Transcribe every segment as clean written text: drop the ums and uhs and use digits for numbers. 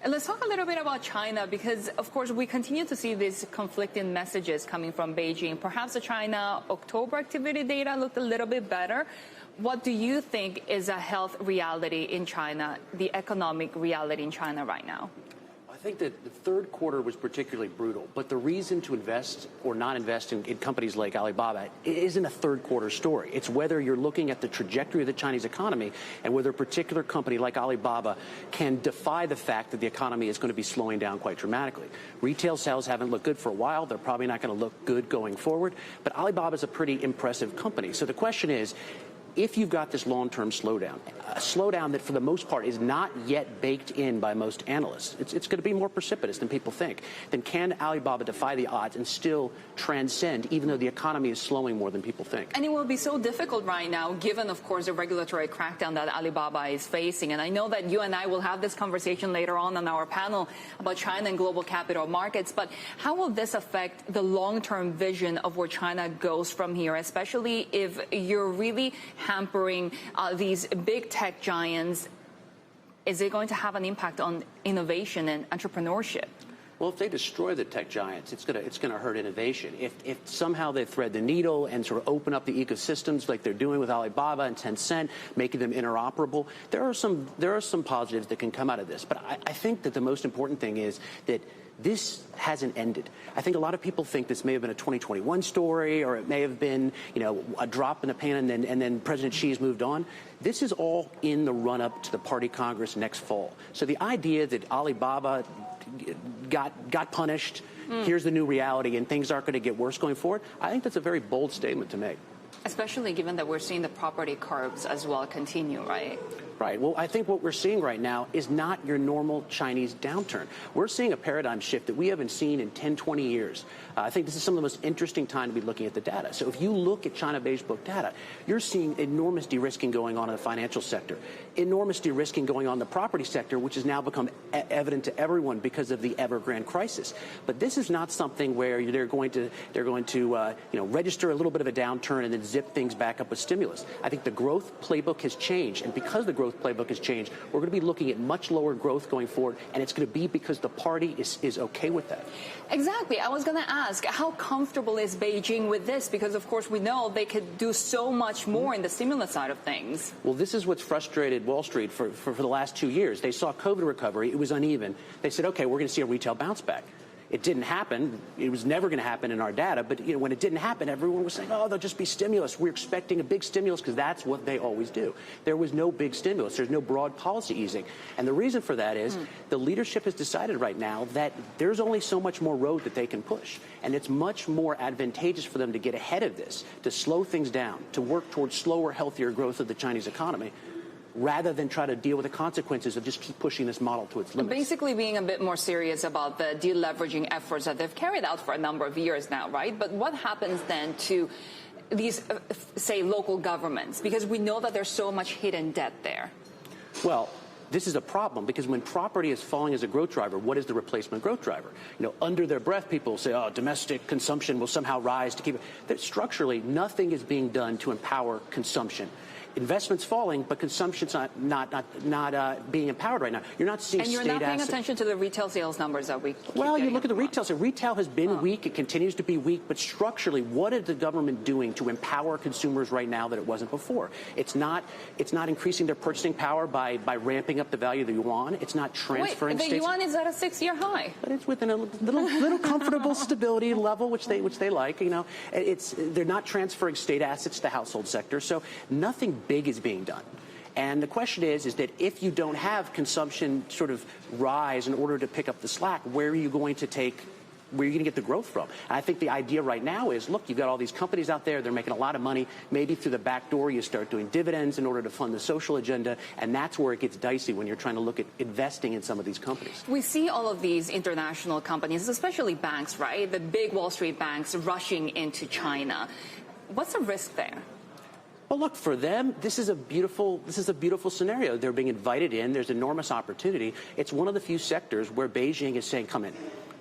And let's talk a little bit about China because, of course, we continue to see these conflicting messages coming from Beijing. Perhaps the China October activity data looked a little bit better. What do you think is a health reality in China, the economic reality in China right now? I think that the third quarter was particularly brutal, but the reason to invest or not invest in companies like Alibaba isn't a third quarter story. It's whether you're looking at the trajectory of the Chinese economy and whether a particular company like Alibaba can defy the fact that the economy is going to be slowing down quite dramatically. Retail sales haven't looked good for a while. They're probably not going to look good going forward, but Alibaba is a pretty impressive company. So the question is, if you've got this long-term slowdown, a slowdown that for the most part is not yet baked in by most analysts, it's going to be more precipitous than people think, then can Alibaba defy the odds and still transcend even though the economy is slowing more than people think? And it will be so difficult right now given, of course, the regulatory crackdown that Alibaba is facing. And I know that you and I will have this conversation later on our panel about China and global capital markets. But how will this affect the long-term vision of where China goes from here, especially if you're really hampering these big tech giants? Is it going to have an impact on innovation and entrepreneurship? Well, if they destroy the tech giants, it's going to hurt innovation. If somehow they thread the needle and sort of open up the ecosystems like they're doing with Alibaba and Tencent, making them interoperable, there are some positives that can come out of this. But I think that the most important thing is that this hasn't ended. I think a lot of people think this may have been a 2021 story, or it may have been, a drop in the pan, and then President Xi has moved on. This is all in the run-up to the Party Congress next fall. So the idea that Alibaba got punished, here's the new reality, and things aren't going to get worse going forward, I think that's a very bold statement to make. Especially given that we're seeing the property curbs as well continue, right? Right. Well, I think what we're seeing right now is not your normal Chinese downturn. We're seeing a paradigm shift that we haven't seen in 10, 20 years. I think this is some of the most interesting time to be looking at the data. So if you look at China Beige Book data, you're seeing enormous de-risking going on in the financial sector, enormous de-risking going on in the property sector, which has now become evident to everyone because of the Evergrande crisis. But this is not something where they're going to register a little bit of a downturn and then zip things back up with stimulus. I think the growth playbook has changed, and because the growth playbook has changed, we're going to be looking at much lower growth going forward, and it's going to be because the party is okay with that. Exactly. I was going to ask, how comfortable is Beijing with this? Because, of course, we know they could do so much more in the stimulus side of things. Well, this is what's frustrated Wall Street for the last 2 years. They saw COVID recovery. It was uneven. They said, okay, we're going to see a retail bounce back. It didn't happen. It was never going to happen in our data. But when it didn't happen, everyone was saying, oh, there'll just be stimulus. We're expecting a big stimulus because that's what they always do. There was no big stimulus. There's no broad policy easing. And the reason for that is the leadership has decided right now that there's only so much more road that they can push. And it's much more advantageous for them to get ahead of this, to slow things down, to work towards slower, healthier growth of the Chinese economy, rather than try to deal with the consequences of just keep pushing this model to its limits. Basically being a bit more serious about the deleveraging efforts that they've carried out for a number of years now, right? But what happens then to these, say, local governments? Because we know that there's so much hidden debt there. Well, this is a problem because when property is falling as a growth driver, what is the replacement growth driver? Under their breath, people say, oh, domestic consumption will somehow rise to keep it. Structurally, nothing is being done to empower consumption. Investment's falling, but consumption's not being empowered right now. You're not seeing. And you're not paying attention to the retail sales numbers that we. Well, you look at the retail sales. Retail has been weak. It continues to be weak. But structurally, what is the government doing to empower consumers right now that it wasn't before? It's not increasing their purchasing power by ramping up the value of the yuan. It's not transferring. Wait, the yuan is at a 6-year high. But it's within a little comfortable stability level, which they like. They're not transferring state assets to the household sector. So nothing big is being done. And the question is that if you don't have consumption sort of rise in order to pick up the slack, where are you going to get the growth from? And I think the idea right now is, look, you've got all these companies out there, they're making a lot of money. Maybe through the back door you start doing dividends in order to fund the social agenda, and that's where it gets dicey when you're trying to look at investing in some of these companies. We see all of these international companies, especially banks, right? The big Wall Street banks rushing into China. What's the risk there? Well, look, for them, this is a beautiful scenario. They're being invited in. There's enormous opportunity. It's one of the few sectors where Beijing is saying, come in.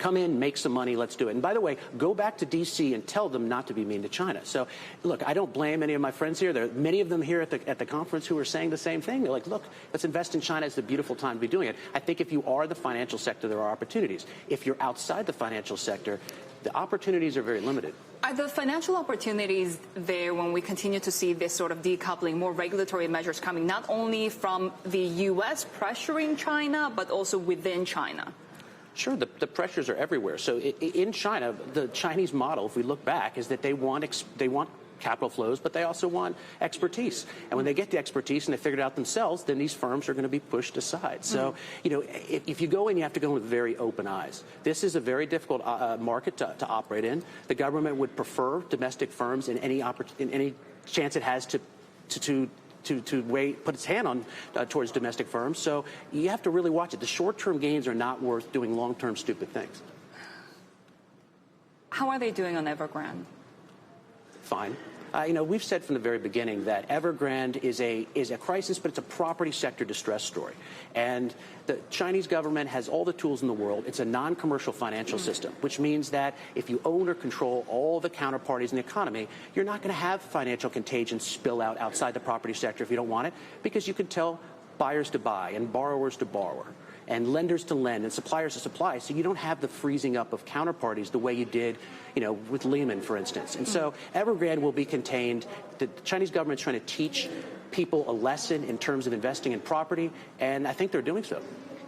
Come in, make some money, let's do it. And by the way, go back to D.C. and tell them not to be mean to China. So, look, I don't blame any of my friends here. There are many of them here at the conference who are saying the same thing. They're like, look, let's invest in China. It's a beautiful time to be doing it. I think if you are the financial sector, there are opportunities. If you're outside the financial sector, the opportunities are very limited. Are the financial opportunities there when we continue to see this sort of decoupling, more regulatory measures coming, not only from the U.S. pressuring China, but also within China? Sure, the pressures are everywhere. So in China, the Chinese model, if we look back, is that they want capital flows, but they also want expertise. And when they get the expertise and they figure it out themselves, then these firms are going to be pushed aside. So, if you go in, you have to go in with very open eyes. This is a very difficult market to operate in. The government would prefer domestic firms in any chance it has to put its hand on towards domestic firms. So you have to really watch it. The short-term gains are not worth doing long-term stupid things. How are they doing on Evergrande? Fine. We've said from the very beginning that Evergrande is a crisis, but it's a property sector distress story. And the Chinese government has all the tools in the world. It's a non-commercial financial system, which means that if you own or control all the counterparties in the economy, you're not going to have financial contagion spill out outside the property sector if you don't want it, because you can tell buyers to buy and borrowers to borrow, and lenders to lend and suppliers to supply. So you don't have the freezing up of counterparties the way you did, with Lehman, for instance. And so Evergrande will be contained. The Chinese government is trying to teach people a lesson in terms of investing in property, and I think they're doing so.